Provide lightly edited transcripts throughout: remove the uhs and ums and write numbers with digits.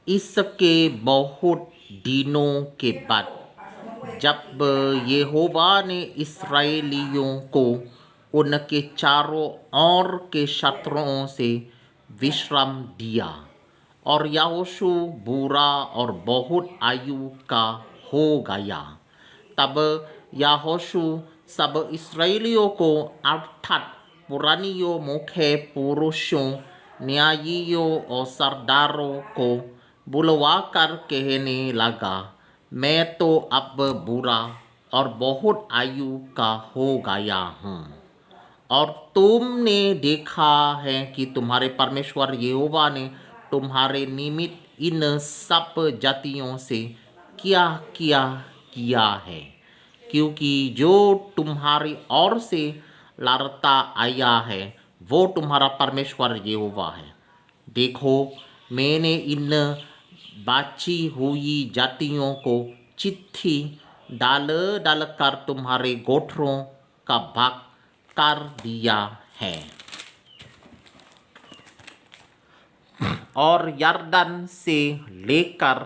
इसके बहुत दिनों के बाद जब यहोवा ने इस्राएलियों को उनके चारों ओर के शत्रुओं से विश्राम दिया और यहोशू बुरा और बहुत आयु का हो गया, तब यहोशू सब इस्राएलियों को अर्थात पुरानियों, मुख्य पुरुषों, न्यायियों और सरदारों को बुलवाकर कहने लगा, मैं तो अब बुरा और बहुत आयु का हो गया हूँ, और तुमने देखा है कि तुम्हारे परमेश्वर यहोवा ने तुम्हारे निमित्त इन सब जातियों से क्या क्या किया है, क्योंकि जो तुम्हारी ओर से लड़ता आया है वो तुम्हारा परमेश्वर यहोवा है। देखो, मैंने इन बाची हुई जातियों को चिट्ठी डाल डाल कर तुम्हारे गोत्रों का भाग कर दिया है, और यरदन से लेकर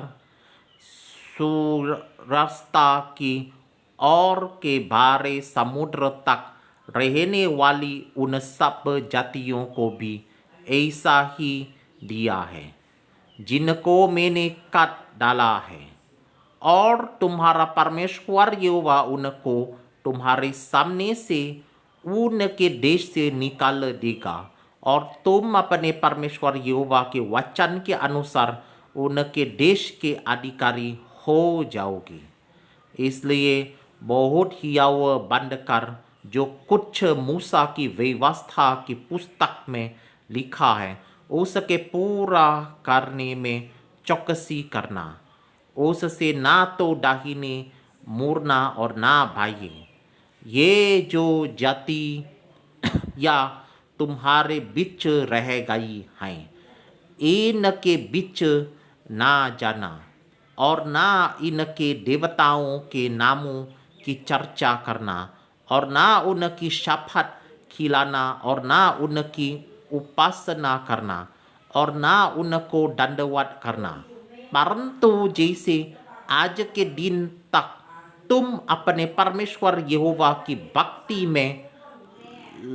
सूरस्ता की ओर के बारे समुद्र तक रहने वाली उन सब जातियों को भी ऐसा ही दिया है जिनको मैंने काट डाला है, और तुम्हारा परमेश्वर यहोवा उनको तुम्हारे सामने से उनके देश से निकाल देगा, और तुम अपने परमेश्वर यहोवा के वचन के अनुसार उनके देश के अधिकारी हो जाओगे। इसलिए बहुत हियाव बनकर जो कुछ मूसा की व्यवस्था की पुस्तक में लिखा है उसके पूरा करने में चौकसी करना, उससे ना तो दाहिने मुड़ना और ना बाएं। ये जो जाति या तुम्हारे बीच रह गई हैं, इनके बीच ना जाना और ना इनके देवताओं के नामों की चर्चा करना, और ना उनकी शपथ खिलाना, और ना उनकी उपासना करना, और ना उनको दंडवत करना, परंतु जैसे आज के दिन तक तुम अपने परमेश्वर यहोवा की भक्ति में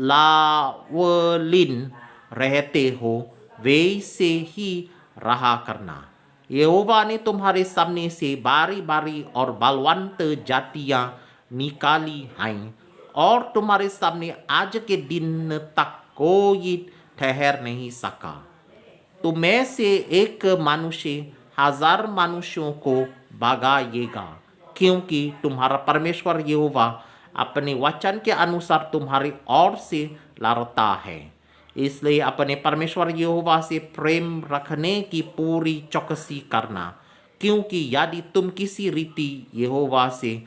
लावलीन रहते हो वैसे ही रहा करना। यहोवा ने तुम्हारे सामने से बारी बारी और बलवंत जातियां निकाली हैं, और तुम्हारे सामने आज के दिन तक कोई ठहर नहीं सका। तुम में से एक मनुष्य 1000 मनुष्यों को भगाएगा, क्योंकि तुम्हारा परमेश्वर यहोवा अपने वचन के अनुसार तुम्हारी ओर से लड़ता है। इसलिए अपने परमेश्वर यहोवा से प्रेम रखने की पूरी चौकसी करना, क्योंकि यदि तुम किसी रीति यहोवा से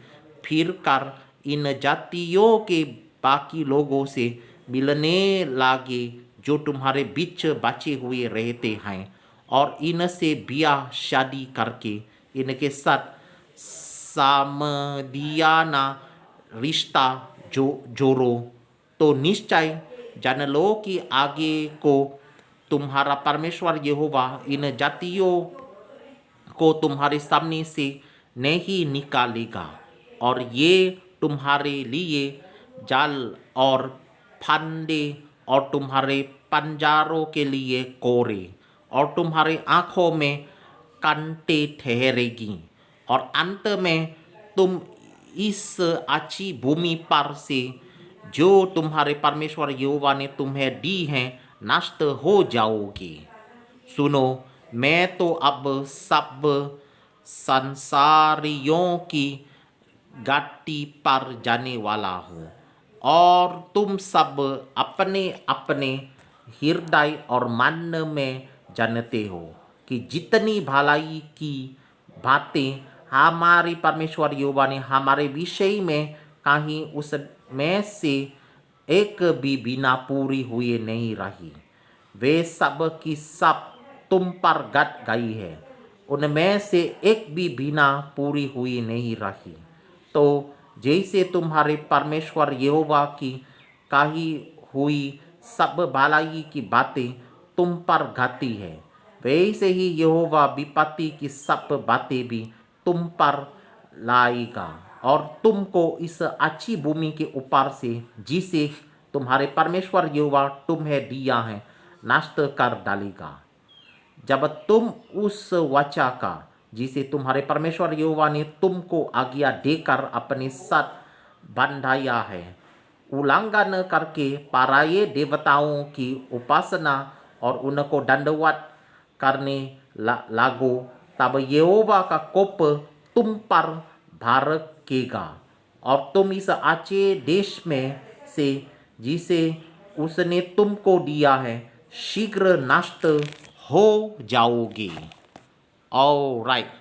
फिरकर इन जातियों के बाकी लोगों से मिलने लगे जो तुम्हारे बीच बचे हुए रहते हैं, और इनसे ब्याह शादी करके इनके साथ सामधियाना रिश्ता जोड़ो, तो निश्चय जान लो कि आगे को तुम्हारा परमेश्वर यहोवा इन जातियों को तुम्हारे सामने से नहीं निकालेगा, और ये तुम्हारे लिए जाल और फंदे और तुम्हारे पंजारों के लिए कोरे और तुम्हारे आंखों में कांटे ठहरेगी, और अंत में तुम इस अच्छी भूमि पर से जो तुम्हारे परमेश्वर यहोवा ने तुम्हें दी है नष्ट हो जाओगे। सुनो, मैं तो अब सब संसारियों की घाटी पर जाने वाला हूँ, और तुम सब अपने अपने हृदय और मन में जानते हो कि जितनी भलाई की बातें हमारे परमेश्वर यहोवा ने हमारे विषय में कहीं उसमें से एक भी बिना पूरी हुई नहीं रही। वे सब की सब तुम पर घट गई है, उनमें से एक भी बिना पूरी हुई नहीं रही। तो जैसे तुम्हारे परमेश्वर यहोवा की कही हुई सब भलाई की बातें तुम पर घटी है, वैसे ही यहोवा विपत्ति की सब बातें भी तुम पर लाएगा और तुमको इस अच्छी भूमि के ऊपर से जिसे तुम्हारे परमेश्वर यहोवा तुम्हें दिया है नष्ट कर डालेगा। जब तुम उस वाचा का जिसे तुम्हारे परमेश्वर यहोवा ने तुमको आज्ञा देकर अपने साथ बंधाया है उल्लंघन करके पराये देवताओं की उपासना और उनको दंडवत करने लागो, तब यहोवा का कोप तुम पर भड़केगा और तुम इस अच्छे देश में से जिसे उसने तुमको दिया है शीघ्र नष्ट हो जाओगे। All right,